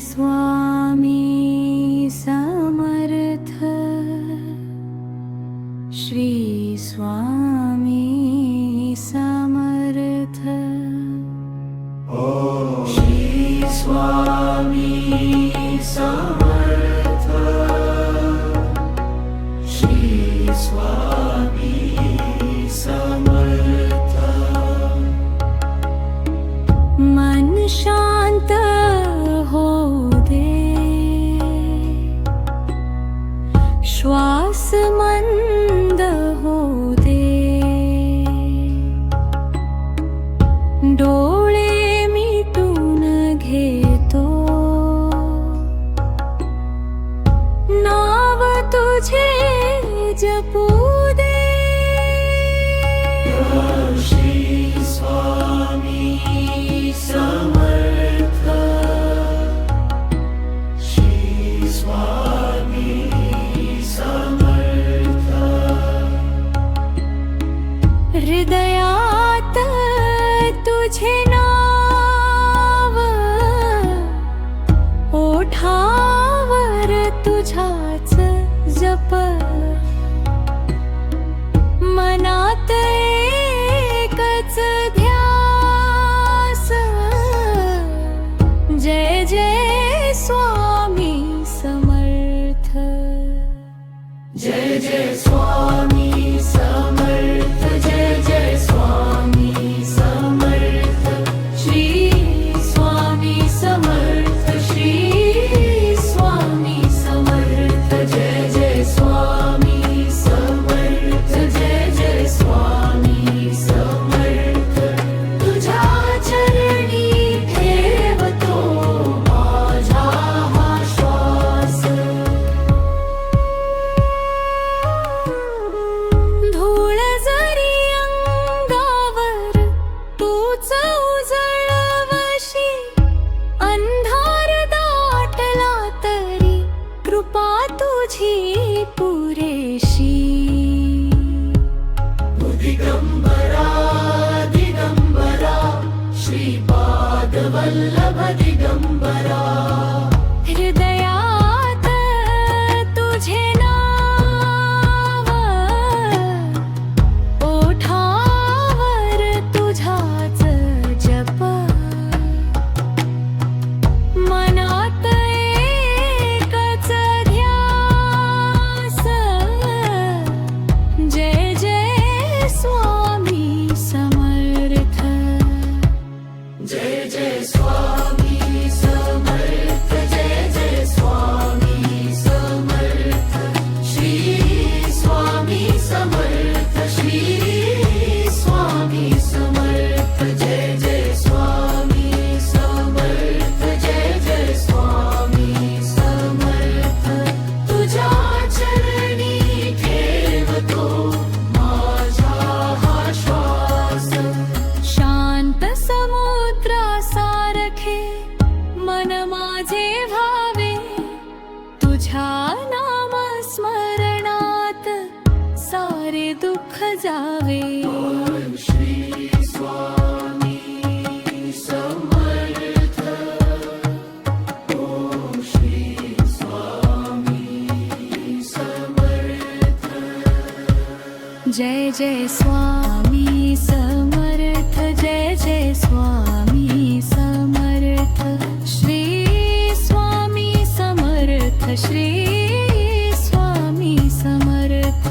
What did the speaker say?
स्वामी समर्थ, श्री स्वामी समर्थ। श्री स्वामी समर्थ, श्री स्वामी समर्थ। मन शांत हो दे, श्वास मंद हो दे, डोळे मिटून घेतो, नाव तुझे जपू दे। श्री स्वामी समर्थ, श्री स्वामी समर्थ। हृदयात तुझे नाव, ओठावर तुझाच जप, मनात एकच ध्यास, जय जय स्वामी समर्थ, जय जय स्वामी समर्थ, जय जय स्वामी समर्थ। श्री स्वामी समर्थ, श्री स्वामी समर्थ, जय जय स्वामी समर्थ, जय जय स्वामी समर्थ। तुझ्या चरणी ठेवतो माझा हा श्वास, धूळ जरी अंगावर तूच उजळवशी, अंधार दाटला तरी कृपा तुझी पुरेशी। दिगंबरा दिगंबरा, श्रीपाद वल्लभ दिगंबरा। हृदयात तुझे नाव, ओठावर तुझाच जप, मनात एकच ध्यास, जय जय स्वामी समर्थ, जय जय स्वामी समर्थ, जय जय स्वामी समर्थ। श्री स्वामी समर्थ, श्री स्वामी समर्थ, जय जय स्वामी समर्थ, जय जय स्वामी समर्थ। तुझ्या चरणी ठेवतो माझा हा श्वास, शांत समुद्रासारखे मन माझे व्हावे, तुझ्या नाम स्मरणात सारे दुःख जावे। श्री स्वामी समर्थ, ओम श्री स्वामी समर्थ। जय जय स्वामी समर्थ, जय जय स्वामी समर्थ। श्री स्वामी समर्थ, श्री स्वामी समर्थ।